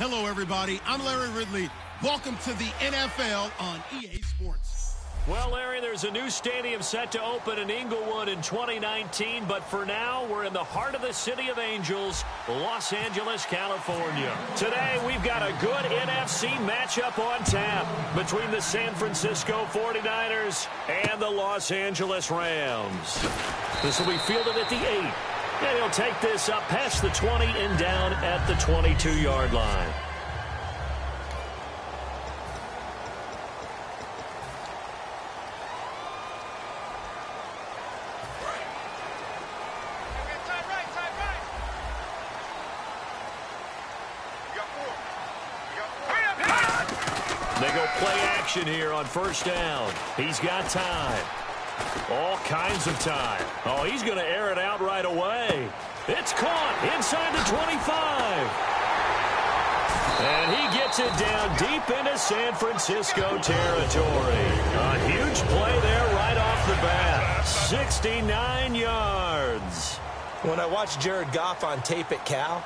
Hello, everybody. I'm Larry Ridley. Welcome to the NFL on EA Sports. Well, Larry, there's a new stadium set to open in Inglewood in 2019, but for now, we're in the heart of the City of Angels, Los Angeles, California. Today, we've got a good NFC matchup on tap between the San Francisco 49ers and the Los Angeles Rams. This will be fielded at the 8. And he'll take this up past the 20 and down at the 22-yard line. They go play action here on first down. He's got time. All kinds of time. Oh, he's going to air it out right away. It's caught inside the 25. And he gets it down deep into San Francisco territory. A huge play there right off the bat. 69 yards. When I watched Jared Goff on tape at Cal,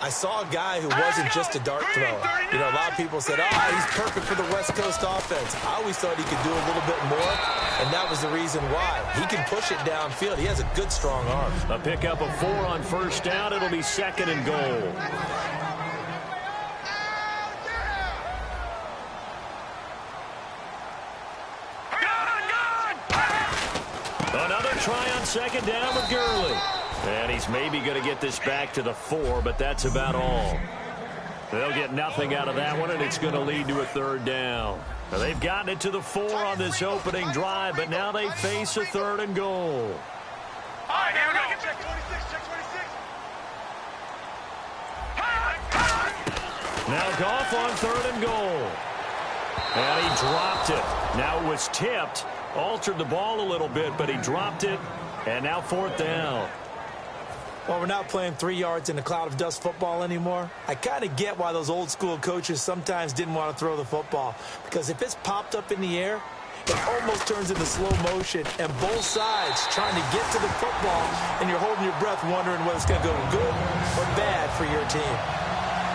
I saw a guy who wasn't just a dart thrower. You know, a lot of people said, he's perfect for the West Coast offense. I always thought he could do a little bit more, and that was the reason why. He can push it downfield. He has a good, strong arm. A pickup of 4 on first down. It'll be second and goal. Another try on second down with Gurley. And he's maybe going to get this back to the 4, but that's about all. They'll get nothing out of that one, and it's going to lead to a third down. Now, they've gotten it to the 4 on this opening drive, but now they face a third and goal. All right, here we go. Check 26, check 26. Now Goff on third and goal. And he dropped it. Now it was tipped, altered the ball a little bit, but he dropped it, and now fourth down. Well, we're not playing 3 yards in a cloud of dust football anymore. I kind of get why those old school coaches sometimes didn't want to throw the football. Because if it's popped up in the air, it almost turns into slow motion. And both sides trying to get to the football, and you're holding your breath wondering whether it's going to go good or bad for your team.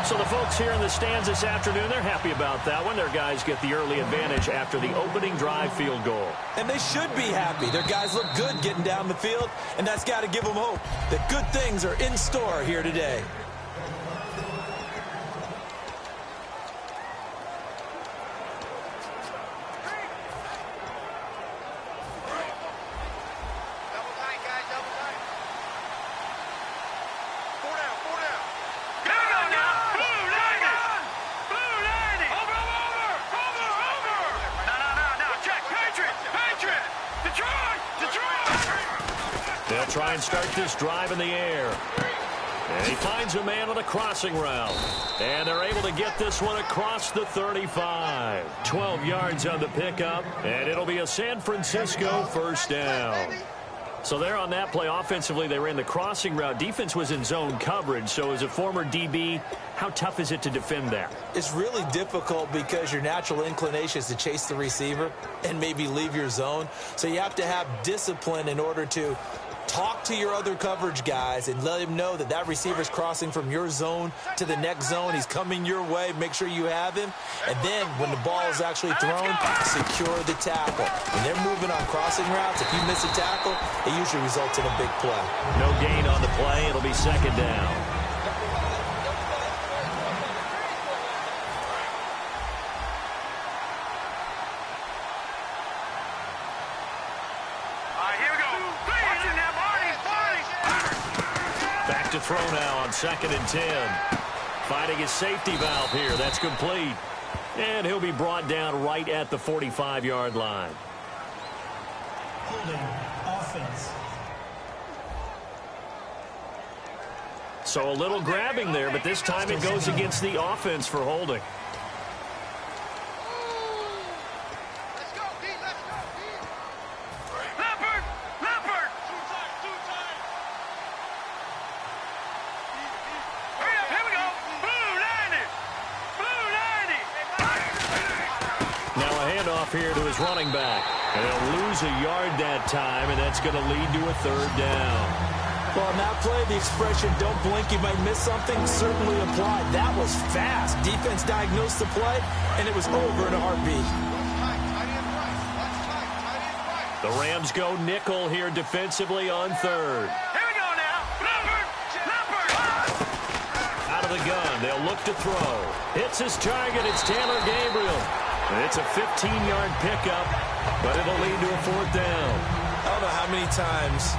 So the folks here in the stands this afternoon, they're happy about that one. Their guys get the early advantage after the opening drive field goal. And they should be happy. Their guys look good getting down the field, and that's got to give them hope that good things are in store here today. They'll try and start this drive in the air. And he finds a man on a crossing route. And they're able to get this one across the 35. 12 yards on the pickup. And it'll be a San Francisco first down. So there on that play, offensively, they ran the crossing route. Defense was in zone coverage. So as a former DB, how tough is it to defend that? It's really difficult because your natural inclination is to chase the receiver and maybe leave your zone. So you have to have discipline in order to talk to your other coverage guys and let him know that that receiver's crossing from your zone to the next zone. He's coming your way. Make sure you have him. And then when the ball is actually thrown, secure the tackle. When they're moving on crossing routes, if you miss a tackle, it usually results in a big play. No gain on the play. It'll be second down. Back to throw now on 2nd and 10. Finding his safety valve here. That's complete. And he'll be brought down right at the 45-yard line. Holding offense. So a little grabbing there, but this time it goes against the offense for holding. Here to his running back. And they'll lose a yard that time, and that's going to lead to a third down. Well, on that play, the expression, don't blink, you might miss something, certainly applied. That was fast. Defense diagnosed the play, and it was over in a heartbeat. The Rams go nickel here defensively on third. Here we go now. Number. Out of the gun, they'll look to throw. Hits his target, it's Taylor Gabriel. And it's a 15-yard pickup, but it'll lead to a fourth down. I don't know how many times,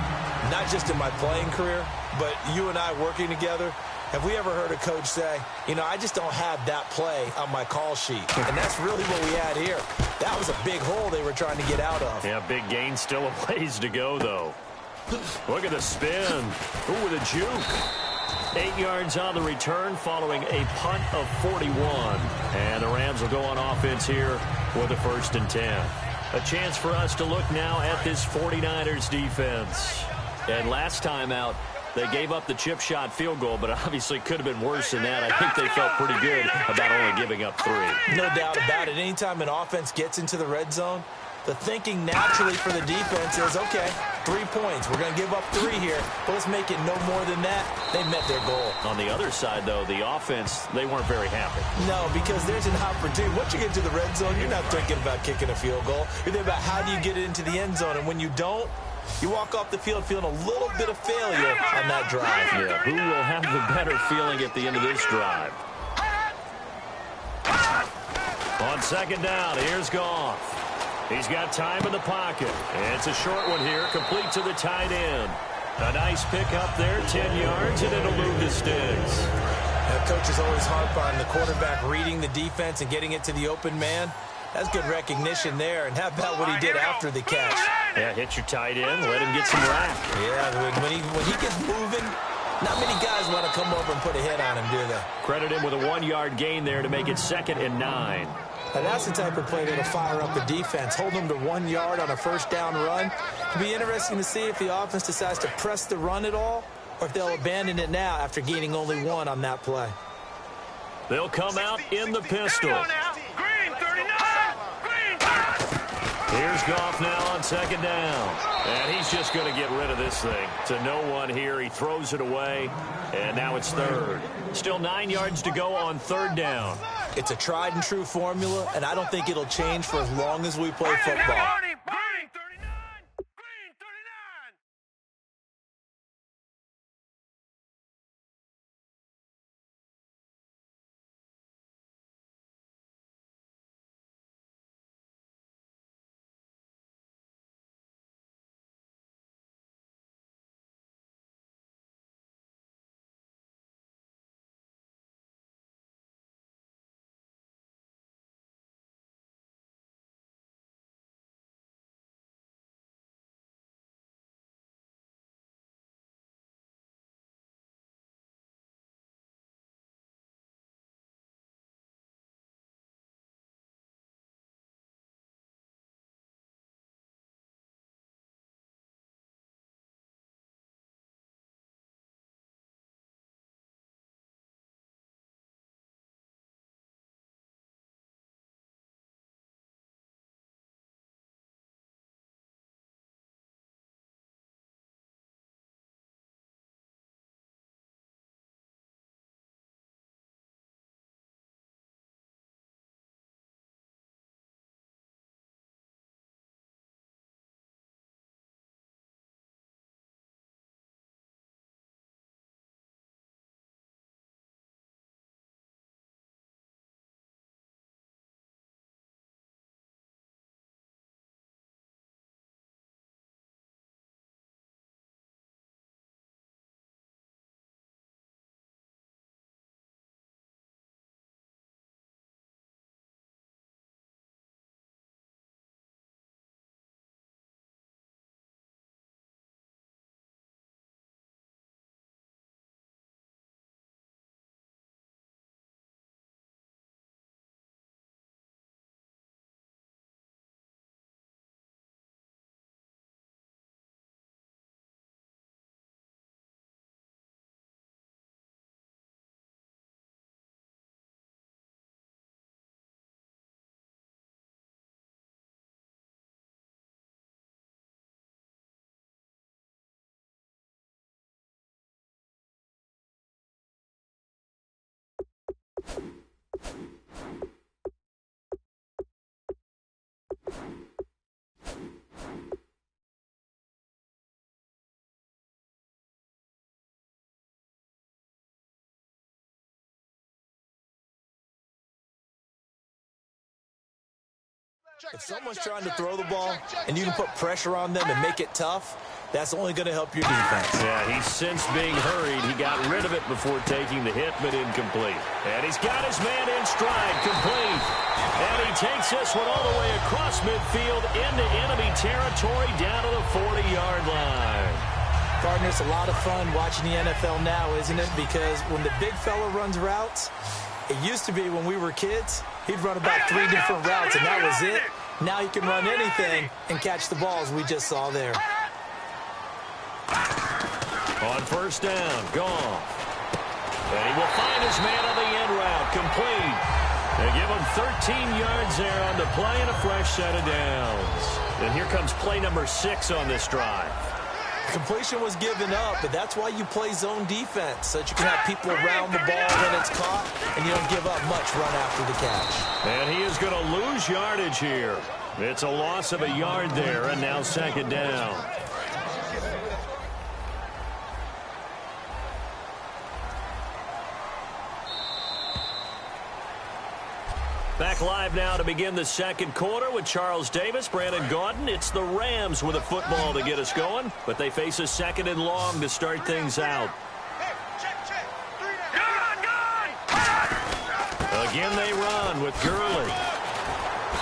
not just in my playing career, but you and I working together, have we ever heard a coach say, you know, I just don't have that play on my call sheet. And that's really what we had here. That was a big hole they were trying to get out of. Yeah, big gain, still a ways to go, though. Look at the spin. Ooh, with a juke. 8 yards on the return following a punt of 41. And the Rams will go on offense here with a 1st and 10. A chance for us to look now at this 49ers defense. And last time out, they gave up the chip shot field goal, but obviously could have been worse than that. I think they felt pretty good about only giving up 3. No doubt about it. Anytime an offense gets into the red zone, the thinking naturally for the defense is, okay, 3 points. We're going to give up 3 here, but let's make it no more than that. They met their goal. On the other side, though, the offense, they weren't very happy. No, because there's an opportunity. Once you get to the red zone, you're not thinking about kicking a field goal. You're thinking about how do you get it into the end zone, and when you don't, you walk off the field feeling a little bit of failure on that drive. Yeah, who will have the better feeling at the end of this drive? On 2nd down, here's Goff. He's got time in the pocket. It's a short one here, complete to the tight end. A nice pick up there, 10 yards, and it'll move the sticks. Now, coaches always harp on the quarterback reading the defense and getting it to the open man. That's good recognition there. And how about what he did after the catch? Yeah, hit your tight end, let him get some rack. Yeah, when he gets moving, not many guys want to come over and put a hit on him, do they? Credit him with a 1-yard gain there to make it 2nd and 9. Now, that's the type of play that'll fire up the defense. Hold them to 1 yard on a 1st down run. It'll be interesting to see if the offense decides to press the run at all or if they'll abandon it now after gaining only 1 on that play. They'll come out in the pistol. Green 39. Here's Goff now on 2nd down. And he's just going to get rid of this thing. To no one here. He throws it away. And now it's 3rd. Still 9 yards to go on 3rd down. It's a tried and true formula, and I don't think it'll change for as long as we play football. If someone's trying to throw the ball and you can put pressure on them and make it tough, that's only going to help your defense. Yeah, he's since being hurried. He got rid of it before taking the hit, but incomplete. And he's got his man in stride, complete. And he takes this one all the way across midfield into enemy territory down to the 40-yard line. Partner, it's a lot of fun watching the NFL now, isn't it? Because when the big fella runs routes, it used to be when we were kids, he'd run about 3 different routes, and that was it. Now he can run anything and catch the balls we just saw there. On first down, Goff. And he will find his man on the end route, complete. They give him 13 yards there on the play and a fresh set of downs. And here comes play number 6 on this drive. Completion was given up, but that's why you play zone defense, so that you can have people around the ball when it's caught, and you don't give up much run after the catch. And he is going to lose yardage here. It's a loss of a yard there, and now second down. Back live now to begin the second quarter with Charles Davis, Brandon Gaudin. It's the Rams with a football to get us going, but they face a second and long to start things out. Again they run with Gurley.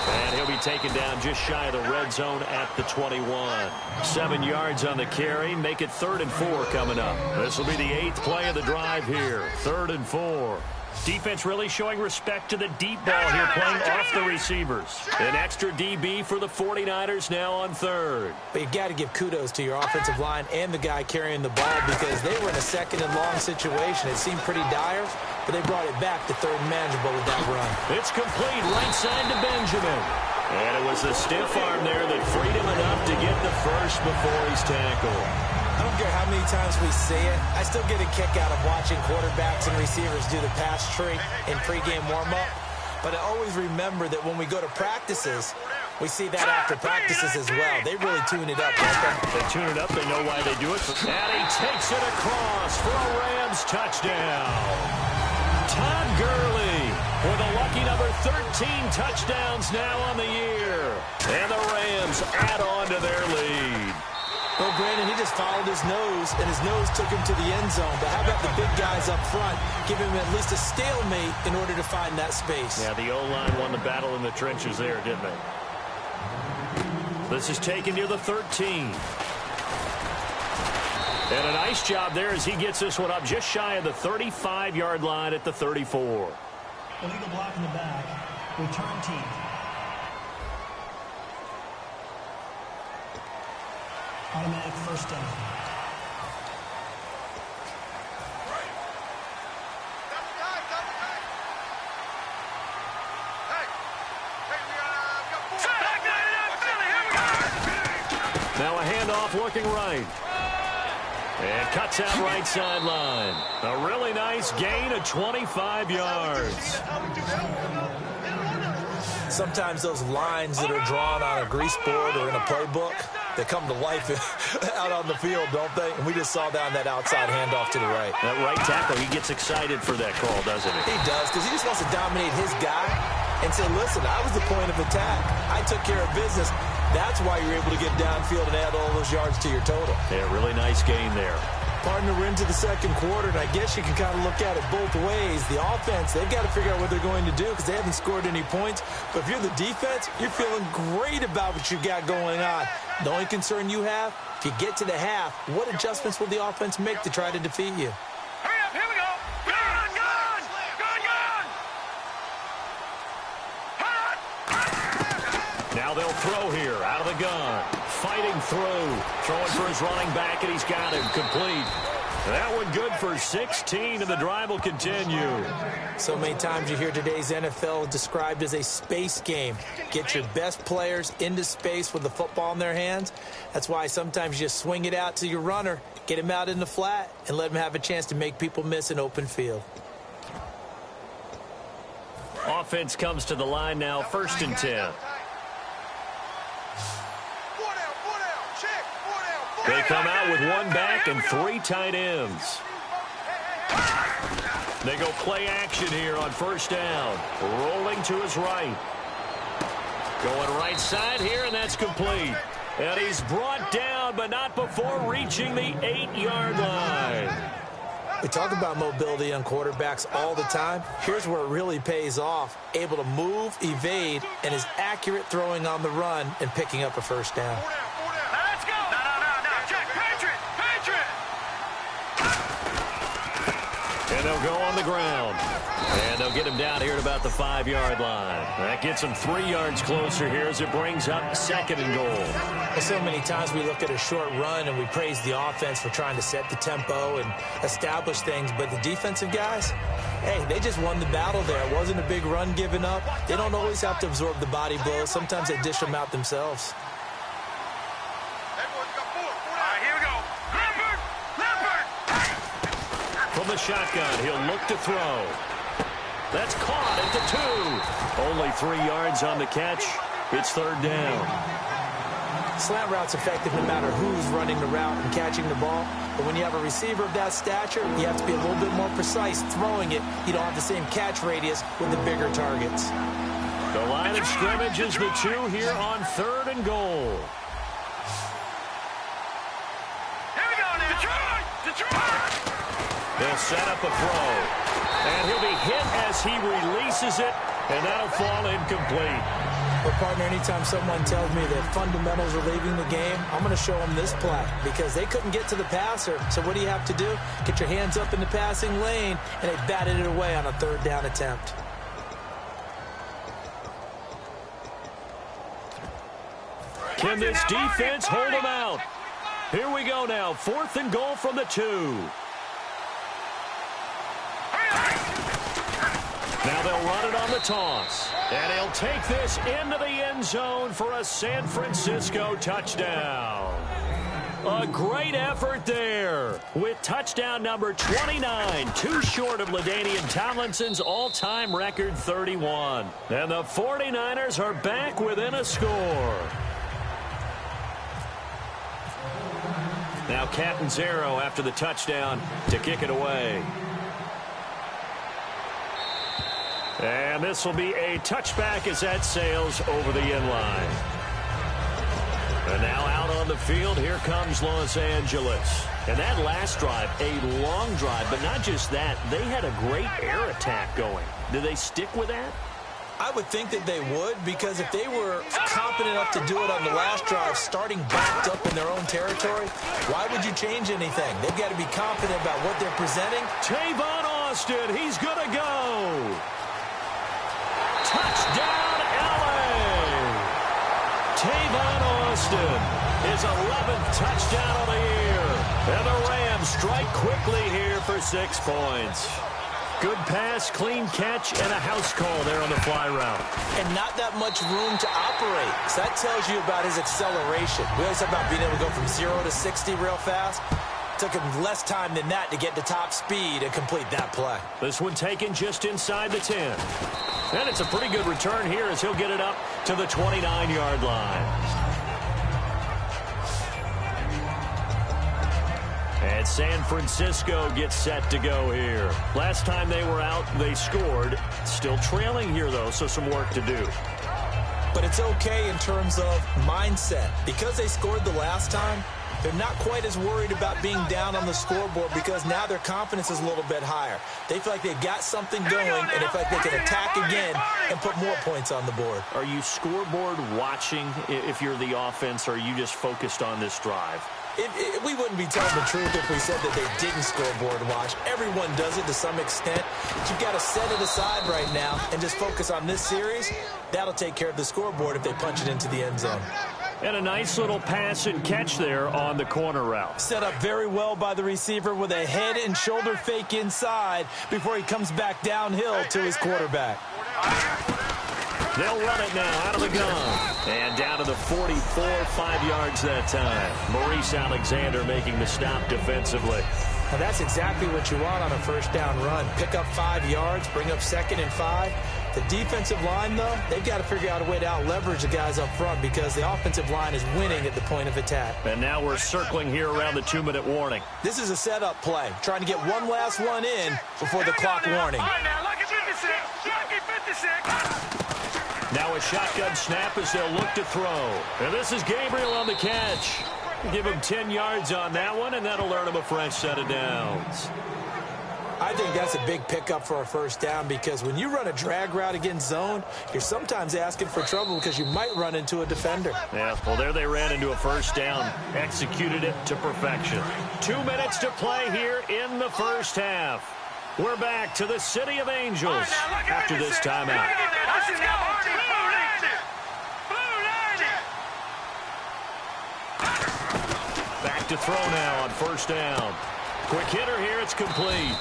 And he'll be taken down just shy of the red zone at the 21. 7 yards on the carry. Make it 3rd and 4 coming up. This will be the 8th play of the drive here. 3rd and 4. Defense really showing respect to the deep ball here, playing off the receivers. An extra DB for the 49ers now on 3rd. But you got to give kudos to your offensive line and the guy carrying the ball, because they were in a second and long situation. It seemed pretty dire, but they brought it back to 3rd and manageable with that run. It's complete right side to Benjamin. And it was the stiff arm there that freed him enough to get the first before he's tackled. I don't care how many times we see it. I still get a kick out of watching quarterbacks and receivers do the pass tree in pregame warm-up. But I always remember that when we go to practices, we see that after practices as well. They really tune it up, don't they? They tune it up. They know why they do it. And he takes it across for a Rams touchdown. Todd Gurley with a lucky number 13 touchdowns now on the year. And the Rams add on to their lead. Well, Brandon, he just followed his nose, and his nose took him to the end zone. But how about the big guys up front? Give him at least a stalemate in order to find that space. Yeah, the O-line won the battle in the trenches there, didn't they? This is taken near the 13. And a nice job there as he gets this one up just shy of the 35-yard line at the 34. Illegal block in the back. Return team. Automatic first down. Now a handoff looking right. And cuts out right sideline. A really nice gain of 25 yards. Sometimes those lines that are drawn on a grease board or in a playbook, they come to life out on the field, don't they? And we just saw that on that outside handoff to the right. That right tackle, he gets excited for that call, doesn't he? He does, because he just wants to dominate his guy and say, listen, I was the point of attack. I took care of business. That's why you're able to get downfield and add all those yards to your total. Yeah, really nice gain there. Partner, we're into the second quarter, and I guess you can kind of look at it both ways. The offense, they've got to figure out what they're going to do because they haven't scored any points. But if you're the defense, you're feeling great about what you got going on. The only concern you have, if you get to the half, what adjustments will the offense make to try to defeat you? Hurry up, here we go. Gun, gun, gun, gun. Now they'll throw here out of the gun. Fighting through. Throwing for his running back, and he's got him complete. That one good for 16, and the drive will continue. So many times you hear today's NFL described as a space game. Get your best players into space with the football in their hands. That's why sometimes you just swing it out to your runner, get him out in the flat, and let him have a chance to make people miss an open field. Offense comes to the line now, 1st and 10. They come out with one back and 3 tight ends. They go play action here on 1st down. Rolling to his right. Going right side here, and that's complete. And he's brought down, but not before reaching the 8-yard line. We talk about mobility on quarterbacks all the time. Here's where it really pays off. Able to move, evade, and is accurate throwing on the run and picking up a 1st down. Let's go. No. Check. Patriot. And they'll go on the ground. And they'll get him down here at about the 5-yard line. That gets him 3 yards closer here as it brings up 2nd and goal. Well, so many times we look at a short run and we praise the offense for trying to set the tempo and establish things. But the defensive guys, hey, they just won the battle there. It wasn't a big run given up. They don't always have to absorb the body blows. Sometimes they dish them out themselves. From the shotgun, he'll look to throw. That's caught at the 2. Only 3 yards on the catch. It's 3rd down. Slant route's effective no matter who's running the route and catching the ball. But when you have a receiver of that stature, you have to be a little bit more precise throwing it. You don't have the same catch radius with the bigger targets. The line of scrimmage is the 2 here on 3rd and goal. Here we go now. Detroit. They'll set up a throw. And he'll be hit as he releases it, and that'll fall incomplete. But, partner, anytime someone tells me that fundamentals are leaving the game, I'm going to show them this play because they couldn't get to the passer. So what do you have to do? Get your hands up in the passing lane, and they batted it away on a 3rd down attempt. Can this defense hold them out? Here we go now. 4th and goal from the 2. Now they'll run it on the toss. And he'll take this into the end zone for a San Francisco touchdown. A great effort there with touchdown number 29, too short of LaDainian Tomlinson's all-time record 31. And the 49ers are back within a score. Now Catanzaro after the touchdown to kick it away. And this will be a touchback as that sails over the end line. And now out on the field, here comes Los Angeles. And that last drive, a long drive, but not just that. They had a great air attack going. Do they stick with that? I would think that they would, because if they were competent enough to do it on the last drive, starting backed up in their own territory, why would you change anything? They've got to be confident about what they're presenting. Tavon Austin, he's going to go. Touchdown, LA! Tavon Austin, his 11th touchdown of the year. And the Rams strike quickly here for 6 points. Good pass, clean catch, and a house call there on the fly route. And not that much room to operate. So that tells you about his acceleration. We always talk about being able to go from 0 to 60 real fast. Took him less time than that to get to top speed and complete that play. This one taken just inside the 10. And it's a pretty good return here as he'll get it up to the 29-yard line. And San Francisco gets set to go here. Last time they were out, they scored. Still trailing here, though, so some work to do. But it's okay in terms of mindset. Because they scored the last time, they're not quite as worried about being down on the scoreboard because now their confidence is a little bit higher. They feel like they've got something going, and they feel like they can attack again and put more points on the board. Are you scoreboard watching if you're the offense, or are you just focused on this drive? We wouldn't be telling the truth if we said that they didn't scoreboard watch. Everyone does it to some extent. But you've got to set it aside right now and just focus on this series. That'll take care of the scoreboard if they punch it into the end zone. And a nice little pass and catch there on the corner route. Set up very well by the receiver with a head and shoulder fake inside before he comes back downhill to his quarterback. They'll run it now out of the gun. And down to the 44, 5 yards that time. Maurice Alexander making the stop defensively. Now that's exactly what you want on a first down run. Pick up 5 yards, bring up 2nd and 5. The defensive line, though, they've got to figure out a way to out-leverage the guys up front because the offensive line is winning at the point of attack. And now we're circling here around the 2-minute warning. This is a setup play, trying to get one last one in before the clock warning. Now a shotgun snap as they'll look to throw. And this is Gabriel on the catch. Give him 10 yards on that one, and that'll earn him a fresh set of downs. I think that's a big pickup for a first down because when you run a drag route against zone, you're sometimes asking for trouble because you might run into a defender. Yeah, well, there they ran into a first down. Executed it to perfection. 2 minutes to play here in the first half. We're back to the City of Angels after this timeout. Back to throw now on first down. Quick hitter here, it's complete.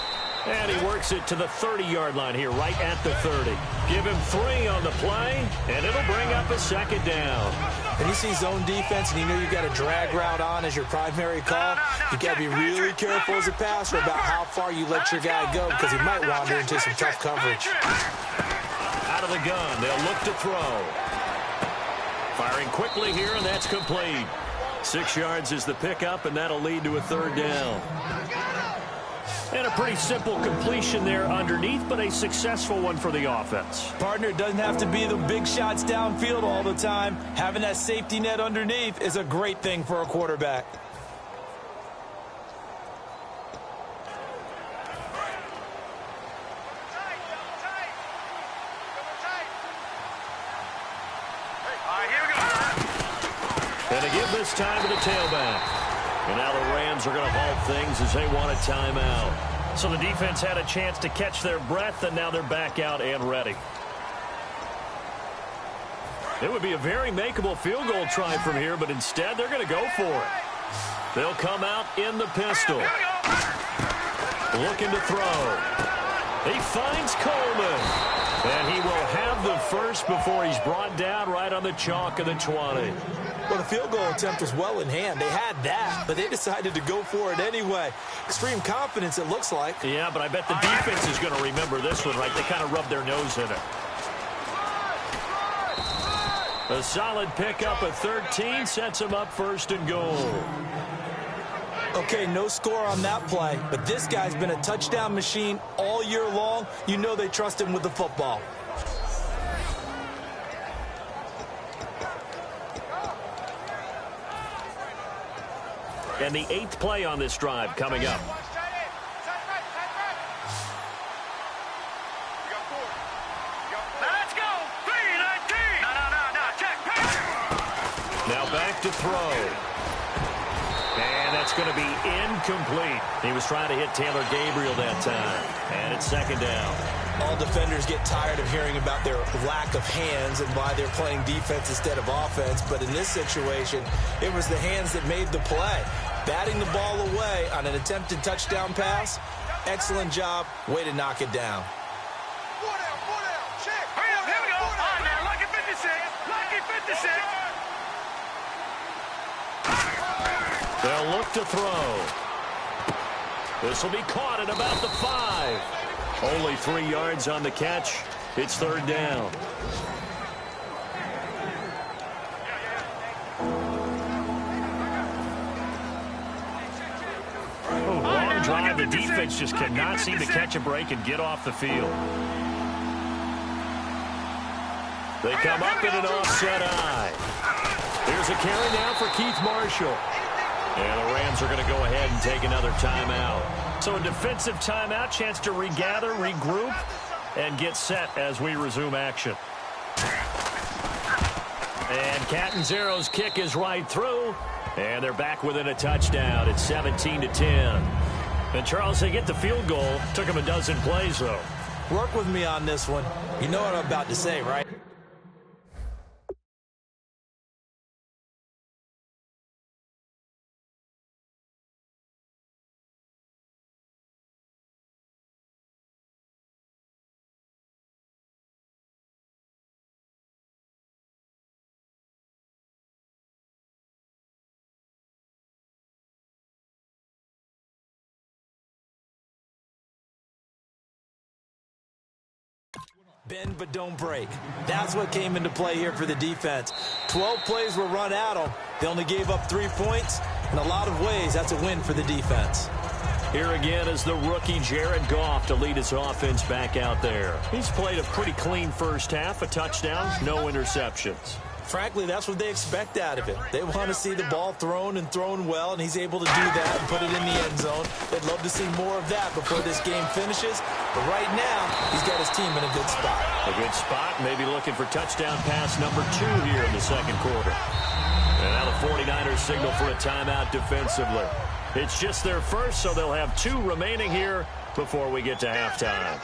And he works it to the 30-yard line here, right at the 30. Give him 3 on the play, and it'll bring up a second down. When you see zone defense and you know you got a drag route on as your primary call, you got to be really careful as a passer about how far you let your guy go because he might wander into some tough coverage. Out of the gun, they'll look to throw. Firing quickly here, and that's complete. 6 yards is the pickup, and that'll lead to a third down. And a pretty simple completion there underneath, but a successful one for the offense. Partner, it doesn't have to be the big shots downfield all the time. Having that safety net underneath is a great thing for a quarterback. And they give this time to the tailback. And now the Rams are going to halt things as they want a timeout. So the defense had a chance to catch their breath, and now they're back out and ready. It would be a very makeable field goal try from here, but instead they're going to go for it. They'll come out in the pistol. Looking to throw. He finds Coleman. And he will have the first before he's brought down right on the chalk of the 20. Well, the field goal attempt was well in hand. They had that, but they decided to go for it anyway. Extreme confidence, it looks like. Yeah, but I bet the defense is going to remember this one, right? They kind of rubbed their nose in it. A solid pickup at 13 sets them up first and goal. Okay, no score on that play, but this guy's been a touchdown machine all year long. You know they trust him with the football. And the 8th play on this drive coming up. Let's go. 3-19. No. Check. Now back to throw. And that's going to be incomplete. He was trying to hit Taylor Gabriel that time. And it's second down. All defenders get tired of hearing about their lack of hands and why they're playing defense instead of offense. But in this situation, it was the hands that made the play. Batting the ball away on an attempted touchdown pass. Excellent job. Way to knock it down. Check. Hurry up. Here we go. On now. Lucky 56. Lucky 56. They'll look to throw. This will be caught at about the 5. Only 3 yards on the catch. It's third down. Long drive. The defense just cannot seem to catch a break and get off the field. They come up in an offset eye. Here's a carry now for Keith Marshall. And the Rams are going to go ahead and take another timeout. So a defensive timeout, chance to regather, regroup, and get set as we resume action. And Catanzaro's kick is right through. And they're back within a touchdown. It's 17-10. And Charles, they get the field goal. Took them a dozen plays, though. Work with me on this one. You know what I'm about to say, right? Bend but don't break. That's what came into play here for the defense. 12 plays were run at them. They only gave up 3 points. In a lot of ways, that's a win for the defense. Here again is the rookie Jared Goff to lead his offense back out there. He's played a pretty clean first half, a touchdown, no interceptions. Frankly, that's what they expect out of him. They want to see the ball thrown and thrown well, and he's able to do that and put it in the end zone. They'd love to see more of that before this game finishes. But right now, he's got his team in a good spot. A good spot, maybe looking for touchdown pass number 2 here in the second quarter. And now the 49ers signal for a timeout defensively. It's just their first, so they'll have 2 remaining here before we get to halftime.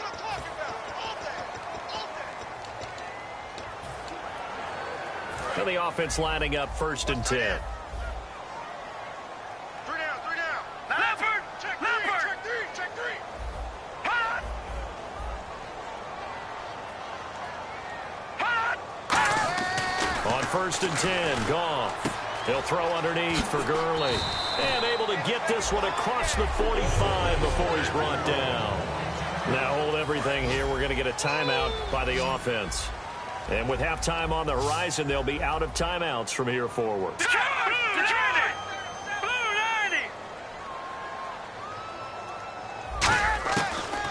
And the offense lining up 1st and 10. 3 down. Leopard! Check 3! Check 3! Hot! On 1st and 10, Goff. He'll throw underneath for Gurley. And able to get this one across the 45 before he's brought down. Now hold everything here. We're going to get a timeout by the offense. And with halftime on the horizon, they'll be out of timeouts from here forward. Blue 90!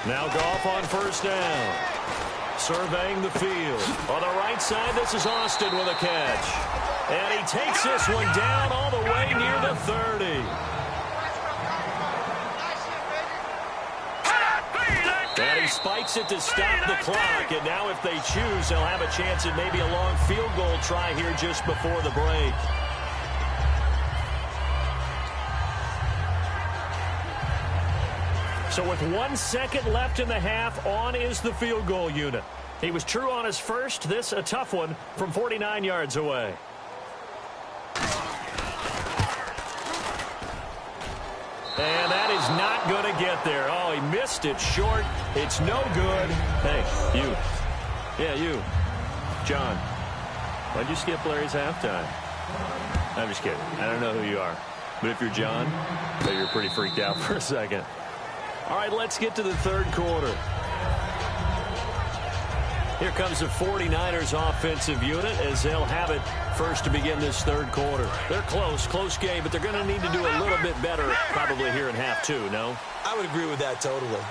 Now Goff on 1st down. Surveying the field. On the right side, this is Austin with a catch. And he takes this one down all the way near the 30. And he spikes it to stop the clock. And now if they choose, they'll have a chance at maybe a long field goal try here just before the break. So with 1 second left in the half, on is the field goal unit. He was true on his first. This a tough one from 49 yards away. And that is not going to get there. Oh, he missed it short. It's no good. Hey, you. Yeah, you. John, why'd you skip Larry's halftime? I'm just kidding. I don't know who you are. But if you're John, I bet you're pretty freaked out for a second. All right, let's get to the third quarter. Here comes the 49ers offensive unit as they'll have it first to begin this third quarter. They're close game, but they're going to need to do a little bit better probably here in half 2, no? I would agree with that totally.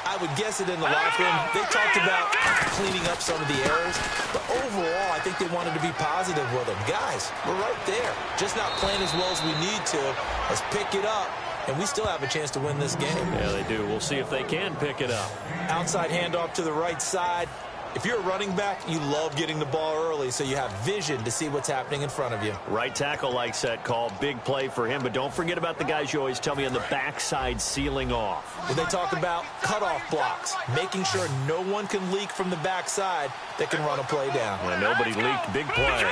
I would guess it in the locker room. They talked about cleaning up some of the errors, but overall, I think they wanted to be positive with them. Guys, we're right there. Just not playing as well as we need to. Let's pick it up, and we still have a chance to win this game. Yeah, they do. We'll see if they can pick it up. Outside handoff to the right side. If you're a running back, you love getting the ball early so you have vision to see what's happening in front of you. Right tackle likes that call. Big play for him, but don't forget about the guys you always tell me on the backside sealing off. When they talk about cutoff blocks, making sure no one can leak from the backside that can run a play down. Well, nobody leaked. Big play.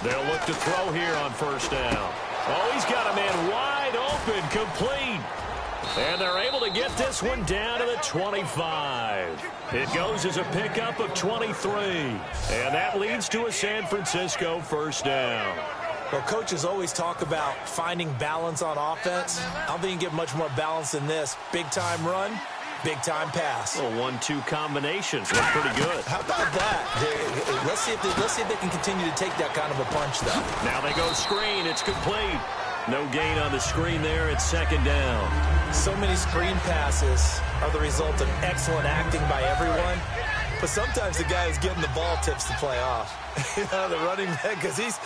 They'll look to throw here on 1st down. Oh, he's got a man wide open, complete. And they're able to get this one down to the 25. It goes as a pickup of 23. And that leads to a San Francisco 1st down. Well, coaches always talk about finding balance on offense. I don't think you can get much more balance than this. Big-time run, big-time pass. A 1-2 combinations look pretty good. How about that? Let's see if they can continue to take that kind of a punch, though. Now they go screen. It's complete. No gain on the screen there. It's 2nd down. So many screen passes are the result of excellent acting by everyone. But sometimes the guy who's getting the ball tips the play off. The running back, because he's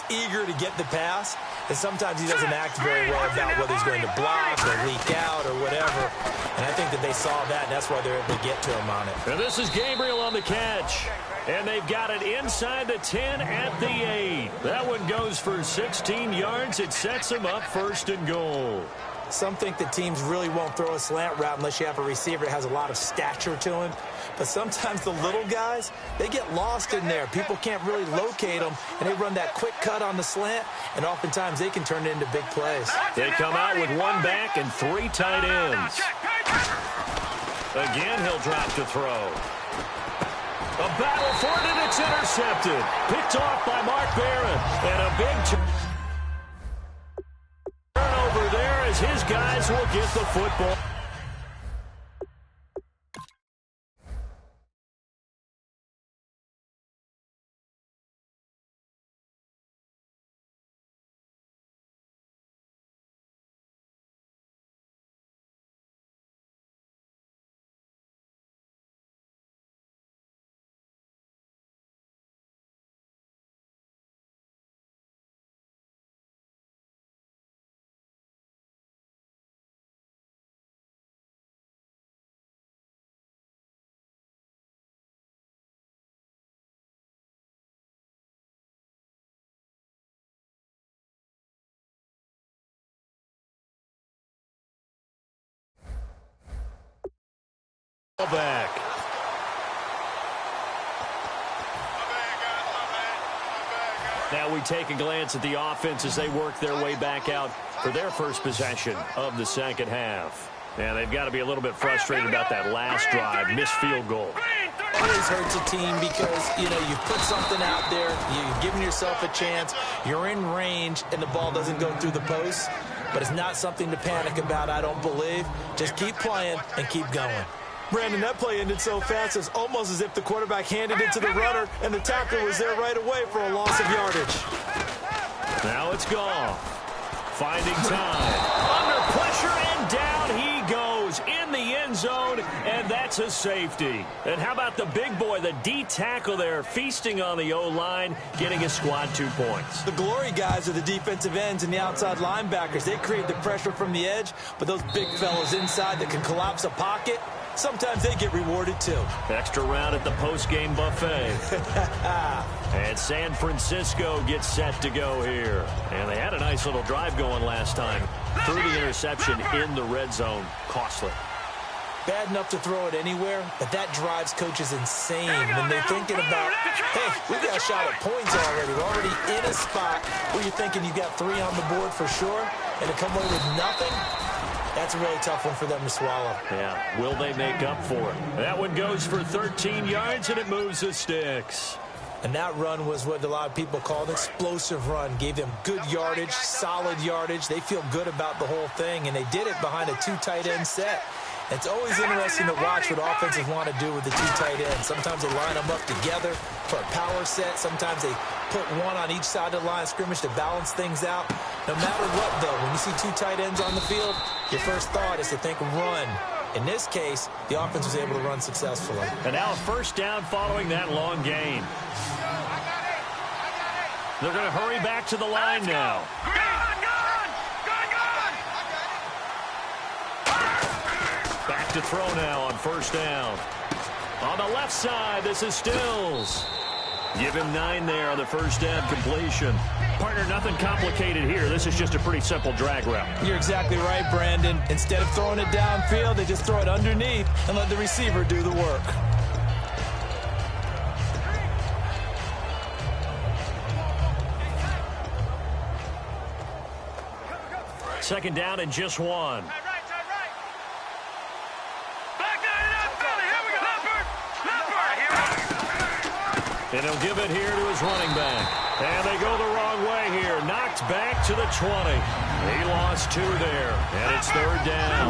eager to get the pass. And sometimes he doesn't act very well about whether he's going to block or leak out or whatever. And I think that they saw that, and that's why they're able to get to him on it. And this is Gabriel on the catch. And they've got it inside the 10 at the 8. That one goes for 16 yards. It sets them up 1st and goal. Some think that teams really won't throw a slant route unless you have a receiver that has a lot of stature to him. But sometimes the little guys, they get lost in there. People can't really locate them, and they run that quick cut on the slant, and oftentimes they can turn it into big plays. They come out with 1 back and 3 tight ends. Again, he'll drop to throw. A battle for it, and it's intercepted. Picked off by Mark Barron. And a big turnover there as his guys will get the football. Back. Now we take a glance at the offense as they work their way back out for their first possession of the second half. And they've got to be a little bit frustrated about that last drive, missed field goal. Always hurts a team because, you put something out there, you've given yourself a chance, you're in range, and the ball doesn't go through the post. But it's not something to panic about, I don't believe. Just keep playing and keep going. Brandon, that play ended so fast, it's almost as if the quarterback handed it to the runner, and the tackler was there right away for a loss of yardage. Now it's gone. Finding time. Under pressure, and down he goes in the end zone, and that's a safety. And how about the big boy, the D tackle there, feasting on the O-line, getting his squad 2 points. The glory guys are the defensive ends and the outside linebackers. They create the pressure from the edge, but those big fellas inside that can collapse a pocket, sometimes they get rewarded too. Extra round at the post-game buffet. And San Francisco gets set to go here. And they had a nice little drive going last time. Through the interception in the red zone. Costly. Bad enough to throw it anywhere, but that drives coaches insane when they're thinking about, hey, we got a shot at points already. We're already in a spot where you're thinking you got 3 on the board for sure, and to come away with nothing, that's a really tough one for them to swallow. Yeah, will they make up for it? That one goes for 13 yards, and it moves the sticks. And that run was what a lot of people call an explosive run. Gave them good yardage, solid yardage. They feel good about the whole thing, and they did it behind a 2 tight end set. It's always interesting to watch what offenses want to do with the 2 tight ends. Sometimes they line them up together for a power set. Sometimes they put one on each side of the line of scrimmage to balance things out. No matter what, though, when you see 2 tight ends on the field, your first thought is to think run. In this case, the offense was able to run successfully. And now a first down following that long gain. They're going to hurry back to the line now. Back to throw now on first down. On the left side, this is Stills. Give him 9 there on the first down completion. Partner, nothing complicated here. This is just a pretty simple drag route. You're exactly right, Brandon. Instead of throwing it downfield, they just throw it underneath and let the receiver do the work. Second down and just 1. And he'll give it here to his running back. And they go the wrong way here. Knocked back to the 20. He lost 2 there. And it's third down.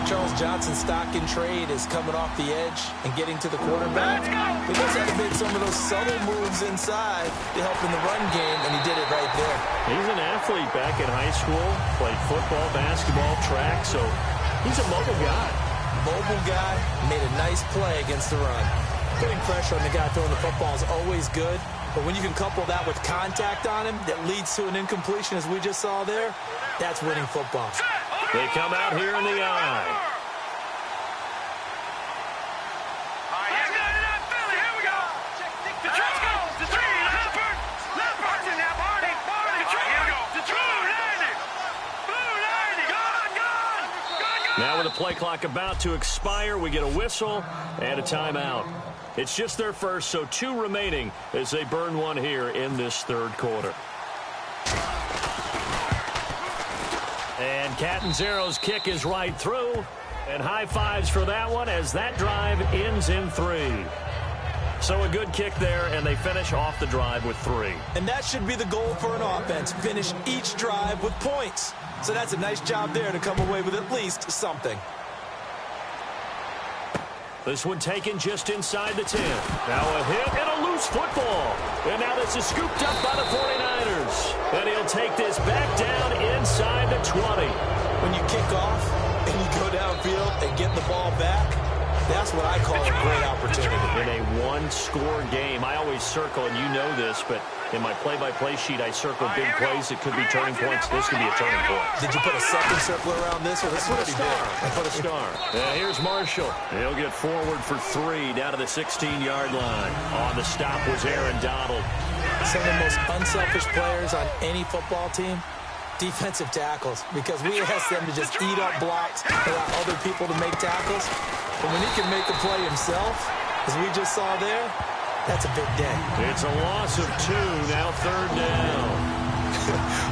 Charles Johnson's stock in trade is coming off the edge and getting to the quarterback. He just had to make some of those subtle moves inside to help in the run game, and he did it right there. He's an athlete back in high school. Played football, basketball, track, so he's a mobile guy. Mobile guy, made a nice play against the run. Putting pressure on the guy throwing the football is always good, but when you can couple that with contact on him that leads to an incompletion, as we just saw there, that's winning football. They come out here in the eye. Now with the play clock about to expire, we get a whistle and a timeout. It's just their first, so 2 remaining as they burn one here in this third quarter. And Catanzaro's kick is right through. And high fives for that one as that drive ends in 3. So a good kick there, and they finish off the drive with 3. And that should be the goal for an offense, finish each drive with points. So that's a nice job there to come away with at least something. This one taken just inside the 10. Now a hit and a loose football. And now this is scooped up by the 49ers. And he'll take this back down inside the 20. When you kick off and you go downfield and get the ball back, that's what I call a great opportunity. In a one-score game, I always circle, and you know this, but in my play-by-play sheet, I circle big plays that could be turning points. This could be a turning point. Did you put a second circle around this, or this put a star? I put a star. Here's Marshall. He'll get forward for 3 down to the 16-yard line. On the stop was Aaron Donald. Some of the most unselfish players on any football team, defensive tackles, because we ask them to just eat up blocks, allow other people to make tackles. But when he can make a play himself, as we just saw there, that's a big day. It's a loss of 2, now 3rd down.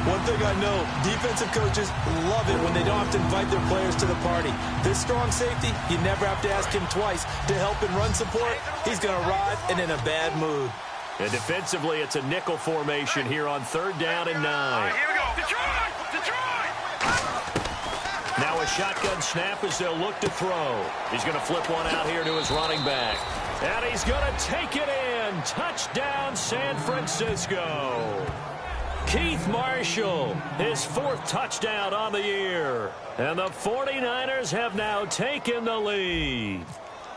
One thing I know, defensive coaches love it when they don't have to invite their players to the party. This strong safety, you never have to ask him twice to help in run support. He's going to arrive and in a bad mood. And defensively, it's a nickel formation here on 3rd down and 9. Here we go. Detroit! Detroit! Now a shotgun snap as they'll look to throw. He's going to flip one out here to his running back. And he's going to take it in. Touchdown, San Francisco. Keith Marshall, his 4th touchdown on the year. And the 49ers have now taken the lead.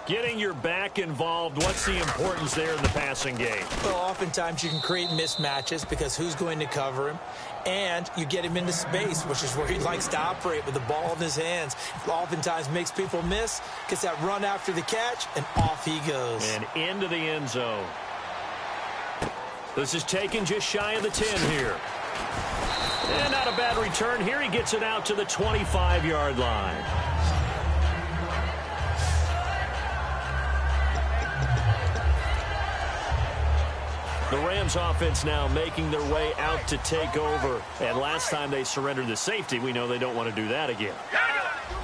Getting your back involved, what's the importance there in the passing game? Well, oftentimes you can create mismatches because who's going to cover him? And you get him into space, which is where he likes to operate with the ball in his hands. Oftentimes makes people miss, gets that run after the catch, and off he goes. And into the end zone. This is taken just shy of the 10 here. And not a bad return here. He gets it out to the 25-yard line. The Rams offense now making their way out to take over. And last time they surrendered the safety, we know they don't want to do that again.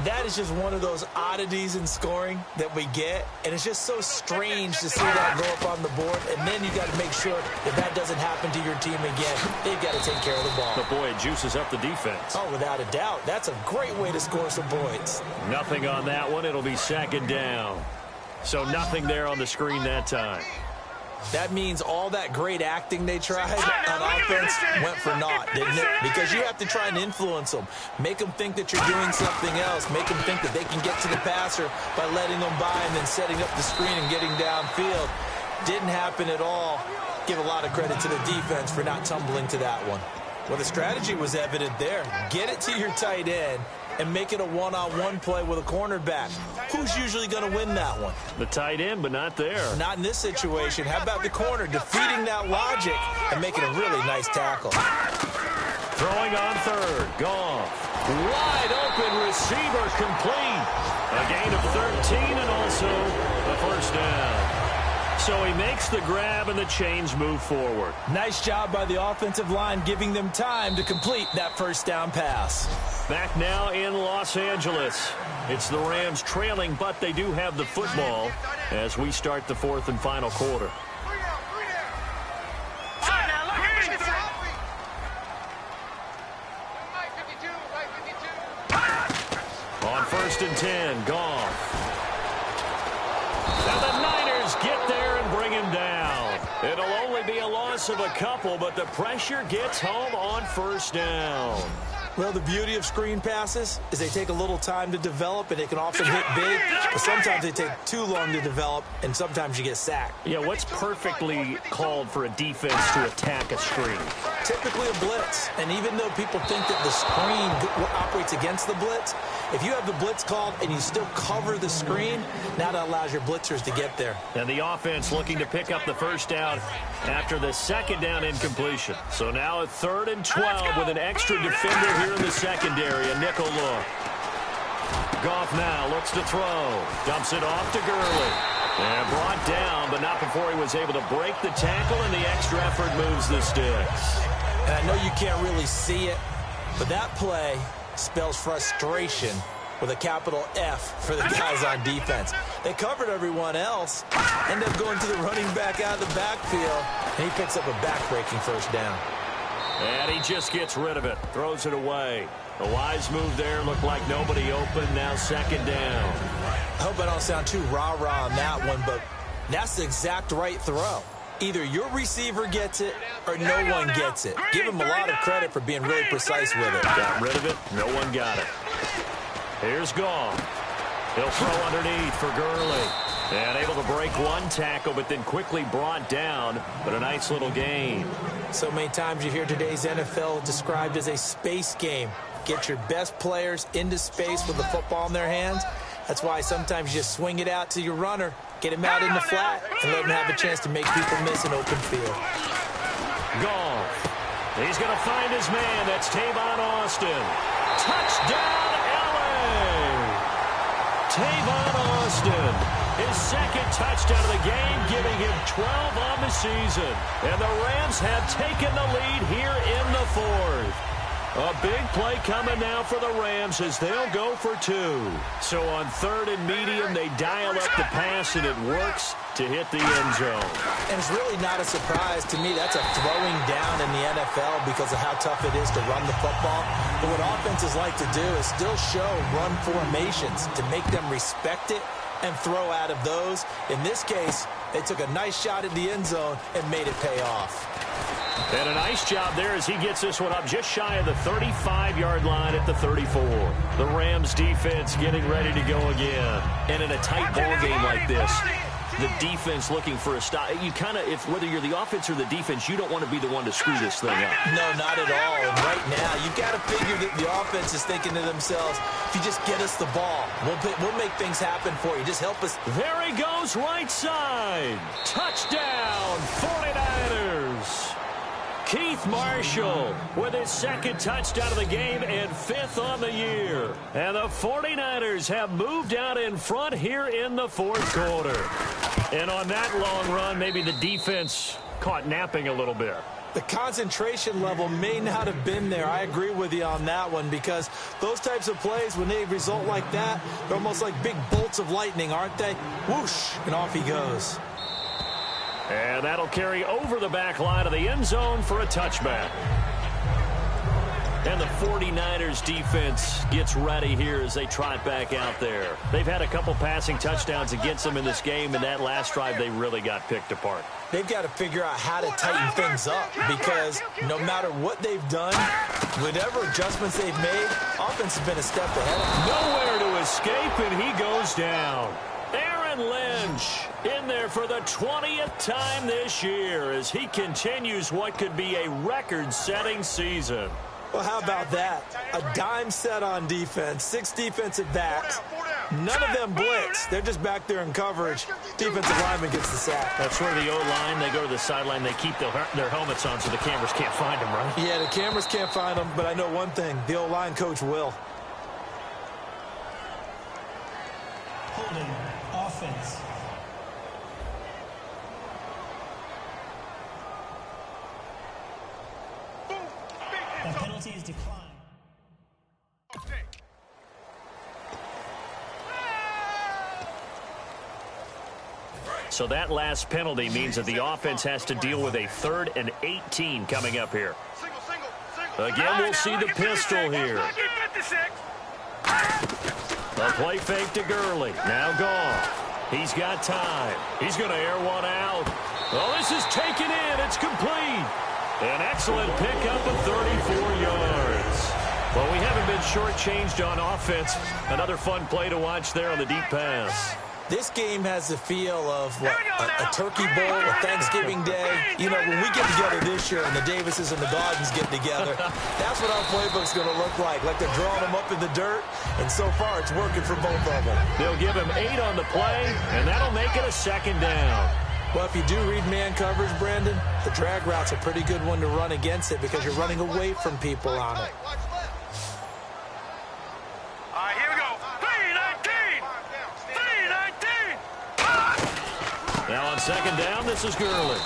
That is just one of those oddities in scoring that we get. And it's just so strange to see that go up on the board. And then you got to make sure that that doesn't happen to your team again. They've got to take care of the ball. But boy, it juices up the defense. Oh, without a doubt. That's a great way to score some points. Nothing on that one. It'll be 2nd down. So nothing there on the screen that time. That means all that great acting they tried on offense went for naught, didn't it? Because you have to try and influence them. Make them think that you're doing something else. Make them think that they can get to the passer by letting them by and then setting up the screen and getting downfield. Didn't happen at all. Give a lot of credit to the defense for not tumbling to that one. Well, the strategy was evident there. Get it to your tight end and make it a one-on-one play with a cornerback. Who's usually going to win that one? The tight end, but not there. Not in this situation. How about the corner defeating that logic and making a really nice tackle? Throwing on 3rd. Goff. Wide open receiver complete. A gain of 13 and also a 1st down. So he makes the grab and the chains move forward. Nice job by the offensive line giving them time to complete that 1st down pass. Back now in Los Angeles. It's the Rams trailing, but they do have the football as we start the 4th and final quarter. On 1st and 10, Goff. And the Niners get there and bring him down. It'll only be a loss of a couple, but the pressure gets home on 1st down. Well, the beauty of screen passes is they take a little time to develop, and they can often hit big, but sometimes they take too long to develop, and sometimes you get sacked. Yeah, what's perfectly called for a defense to attack a screen? Typically a blitz, and even though people think that the screen operates against the blitz, if you have the blitz called and you still cover the screen, now that allows your blitzers to get there. And the offense looking to pick up the 1st down after the 2nd down incompletion. So now a 3rd and 12 with an extra defender here in the secondary, a nickel look. Goff now looks to throw. Dumps it off to Gurley. And brought down, but not before he was able to break the tackle, and the extra effort moves the sticks. And I know you can't really see it, but that play spells frustration with a capital F for the guys on defense. They covered everyone else, end up going to the running back out of the backfield, and he picks up a back-breaking 1st down. And he just gets rid of it, throws it away. A wise move there, looked like nobody open, now 2nd down. I hope I don't sound too rah-rah on that one, but that's the exact right throw. Either your receiver gets it or no one gets it. Give him a lot of credit for being really precise with it. Got rid of it, no one got it. Here's Goff. He'll throw underneath for Gurley. And able to break one tackle, but then quickly brought down. But a nice little gain. So many times you hear today's NFL described as a space game. Get your best players into space with the football in their hands. That's why sometimes you just swing it out to your runner, get him out in the flat, and let him have a chance to make people miss an open field. Goff. He's going to find his man. That's Tavon Austin. Touchdown, L.A. Tavon Austin, his second touchdown of the game, giving him 12 on the season. And the Rams have taken the lead here in the fourth. A big play coming now for the Rams as they'll go for 2. So on 3rd and medium, they dial up the pass, and it works to hit the end zone. And it's really not a surprise to me. That's a throwing down in the NFL because of how tough it is to run the football. But what offenses like to do is still show run formations to make them respect it and throw out of those. In this case, they took a nice shot at the end zone and made it pay off. And a nice job there as he gets this one up just shy of the 35-yard line at the 34. The Rams defense getting ready to go again. And in a tight ball game like this, the defense looking for a stop. You kind of, whether you're the offense or the defense, you don't want to be the one to screw this thing up. No, not at all. And right now, you've got to figure that the offense is thinking to themselves, if you just get us the ball, we'll make things happen for you. Just help us. There he goes, right side. Touchdown, 49ers. Keith Marshall with his second touchdown of the game and 5th on the year. And the 49ers have moved out in front here in the fourth quarter. And on that long run, maybe the defense caught napping a little bit. The concentration level may not have been there. I agree with you on that one because those types of plays, when they result like that, they're almost like big bolts of lightning, aren't they? Whoosh, and off he goes. And that'll carry over the back line of the end zone for a touchback. And the 49ers defense gets ready here as they trot back out there. They've had a couple passing touchdowns against them in this game, and that last drive they really got picked apart. They've got to figure out how to tighten things up because no matter what they've done, whatever adjustments they've made, offense has been a step ahead. Nowhere to escape, and he goes down. Aaron Lynch in there for the 20th time this year as he continues what could be a record-setting season. Well, how about that? A dime set on defense, 6 defensive backs. None of them blitz. They're just back there in coverage. Defensive lineman gets the sack. That's where the O-line, they go to the sideline, they keep their helmets on so the cameras can't find them, right? Yeah, the cameras can't find them, but I know one thing. The O-line coach will. Holding offense. The penalty is declined. So that last penalty means that the offense has to deal with a 3rd and 18 coming up here. Again, we'll see the pistol here. The play fake to Gurley. Now gone. He's got time. He's going to air one out. Oh, this is taken in. It's complete. An excellent pickup of 34 yards. Well, we haven't been shortchanged on offense. Another fun play to watch there on the deep pass. This game has the feel of what, a turkey bowl, a Thanksgiving day. You know, when we get together this year and the Davises and the Gardens get together, that's what our playbook's going to look like. Like they're drawing them up in the dirt, and so far it's working for both of them. They'll give him 8 on the play, and that'll make it a 2nd down. Well, if you do read man coverage, Brandon, the drag route's a pretty good one to run against it because you're running away from people on it. All right, here we go. 3-19. 3-19. Now on 2nd down, this is Gurley.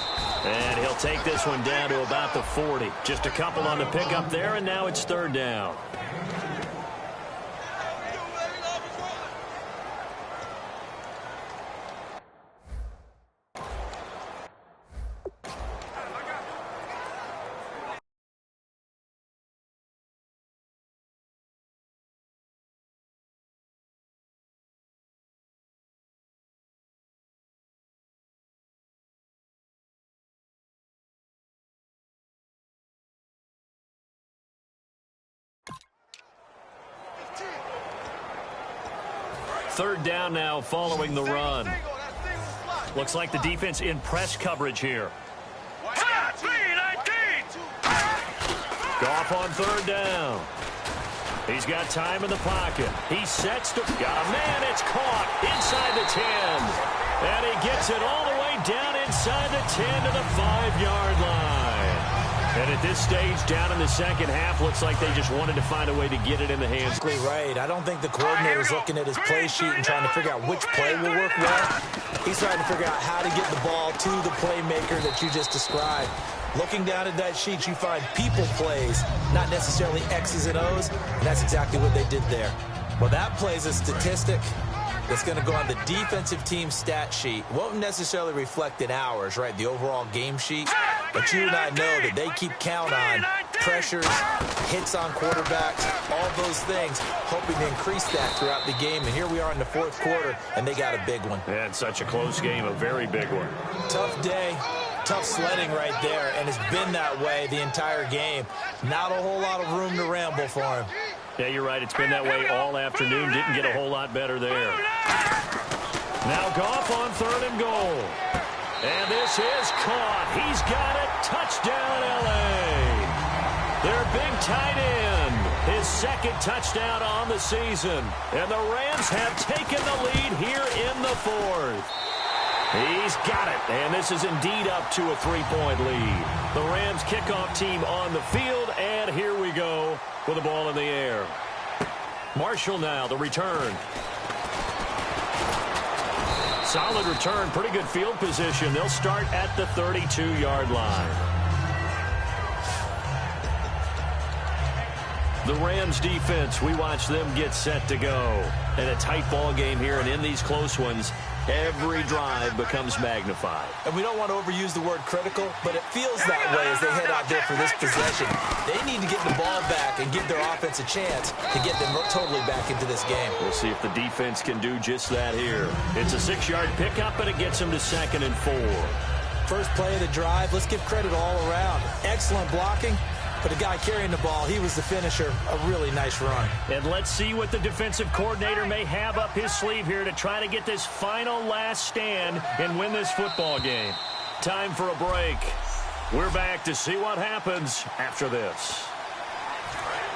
And he'll take this one down to about the 40. Just a couple on the pickup there, and now it's 3rd down. Third down now following the run. Looks like the defense in press coverage here. Goff on 3rd down. He's got time in the pocket. He sets to... man, it's caught inside the 10. And he gets it all the way down inside the 10 to the 5-yard line. And at this stage, down in the second half, looks like they just wanted to find a way to get it in the hands. Right. I don't think the coordinator is looking at his play sheet and trying to figure out which play will work well. He's trying to figure out how to get the ball to the playmaker that you just described. Looking down at that sheet, you find people plays, not necessarily X's and O's, and that's exactly what they did there. Well, that plays a statistic that's going to go on the defensive team stat sheet. Won't necessarily reflect in ours, right, the overall game sheet. But you and I know that they keep count on pressures, hits on quarterbacks, all those things, hoping to increase that throughout the game. And here we are in the fourth quarter, and they got a big one. Yeah, it's such a close game, a very big one. Tough day, tough sledding right there, and it's been that way the entire game. Not a whole lot of room to ramble for him. Yeah, you're right. It's been that way all afternoon. Didn't get a whole lot better there. Now Goff on 3rd and goal. And this is caught. He's got it. Touchdown, L.A. Their big tight end. His second touchdown on the season. And the Rams have taken the lead here in the fourth. He's got it. And this is indeed up to a 3-point lead. The Rams kickoff team on the field. And here we go with the ball in the air. Marshall now, the return. Solid return, pretty good field position. They'll start at the 32-yard line. The Rams defense, we watch them get set to go. And a tight ball game here, and in these close ones, every drive becomes magnified. And we don't want to overuse the word critical, but it feels that way as they head out there for this possession. They need to get the ball back and give their offense a chance to get them totally back into this game. We'll see if the defense can do just that here. It's a 6-yard pickup, and it gets them to 2nd and 4. First play of the drive, let's give credit all around. Excellent blocking. But the guy carrying the ball, he was the finisher. A really nice run. And let's see what the defensive coordinator may have up his sleeve here to try to get this final last stand and win this football game. Time for a break. We're back to see what happens after this.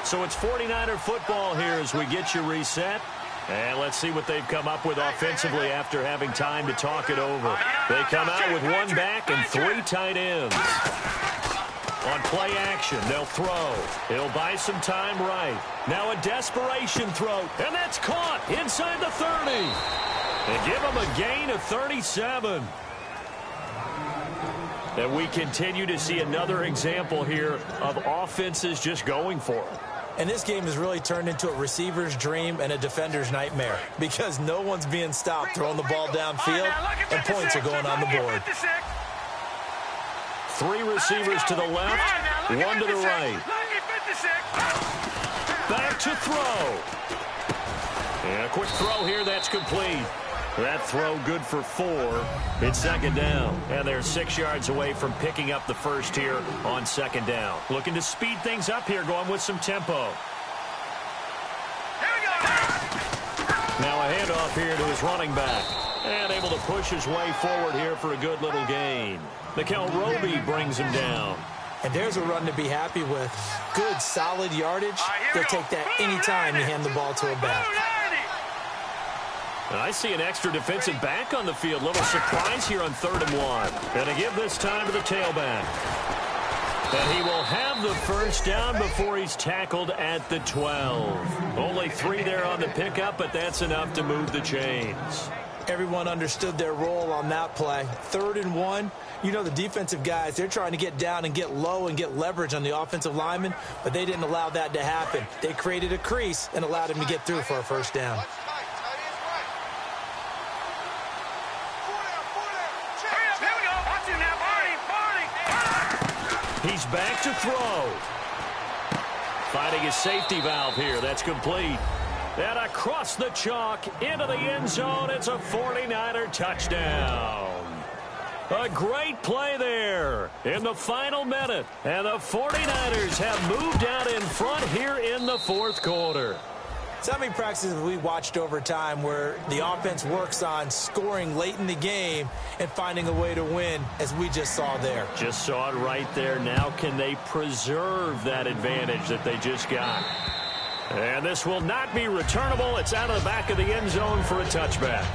So it's 49er football here as we get you reset. And let's see what they've come up with offensively after having time to talk it over. They come out with 1 back and 3 tight ends. On play action, they'll throw. He'll buy some time right. Now a desperation throw, and that's caught inside the 30. They give him a gain of 37. And we continue to see another example here of offenses just going for it. And this game has really turned into a receiver's dream and a defender's nightmare because no one's being stopped throwing the ball downfield, and points are going on the board. 3 receivers to the left, 1 to the right. Back to throw. And a quick throw here, that's complete. That throw good for 4. It's 2nd down. And they're 6 yards away from picking up the first here on 2nd down. Looking to speed things up here, going with some tempo. Now a handoff here to his running back. And able to push his way forward here for a good little gain. Mikel Roby brings him down. And there's a run to be happy with. Good, solid yardage. They'll take that anytime you hand the ball to a back. And I see an extra defensive back on the field. Little surprise here on 3rd and 1. Going to give this time to the tailback. And he will have the first down before he's tackled at the 12. Only 3 there on the pickup, but that's enough to move the chains. Everyone understood their role on that play. 3rd and 1. You know the defensive guys, they're trying to get down and get low and get leverage on the offensive lineman, but they didn't allow that to happen. They created a crease and allowed him to get through for a first down. He's back to throw. Finding his safety valve here. That's complete. And across the chalk into the end zone. It's a 49er touchdown. A great play there in the final minute. And the 49ers have moved out in front here in the fourth quarter. So many practices we watched over time where the offense works on scoring late in the game and finding a way to win, as we just saw there. Just saw it right there. Now can they preserve that advantage that they just got? And this will not be returnable. It's out of the back of the end zone for a touchback.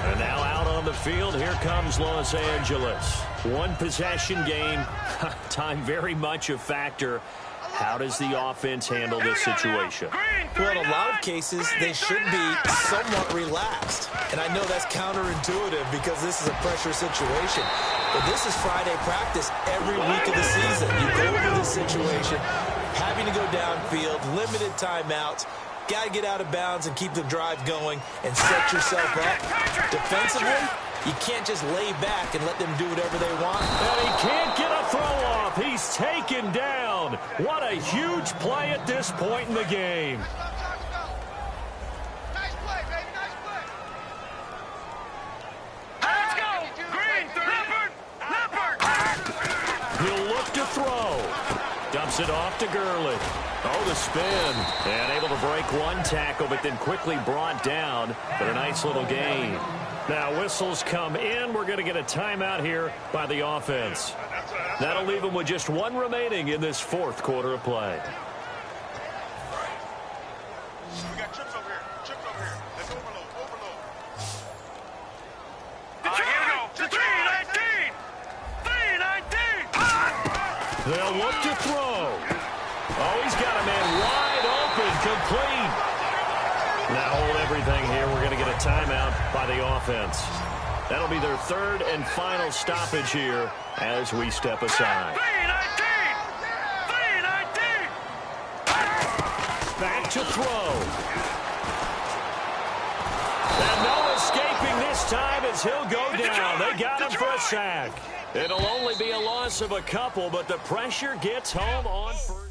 And now out on the field, here comes Los Angeles. One possession game, time very much a factor. How does the offense handle this situation? Well, in a lot of cases, they should be somewhat relaxed. And I know that's counterintuitive because this is a pressure situation. But this is Friday practice every week of the season. You go over this situation, having to go downfield, limited timeouts, got to get out of bounds and keep the drive going and set yourself up. Defensively, you can't just lay back and let them do whatever they want. And he can't get a throw off. He's taken down. What a huge play at this point in the game. Nice play, baby. Nice play. Let's go. Green, Leopard. He'll look to throw. Dumps it off to Gurley. Oh, the spin. And able to break one tackle, but then quickly brought down. But a nice little gain. Now whistles come in. We're going to get a timeout here by the offense. That'll leave them with just one remaining in this fourth quarter of play. We got trips over here. Trips over here. Let's overload. Here we go. The 319. 319. They'll look to throw. Oh, he's got a man wide open, complete. Now hold everything here. We're going to get a timeout by the offense. That'll be their third and final stoppage here as we step aside. 319. Back to throw. And no escaping this time as he'll go down. They got him for a sack. It'll only be a loss of a couple, but the pressure gets home on first.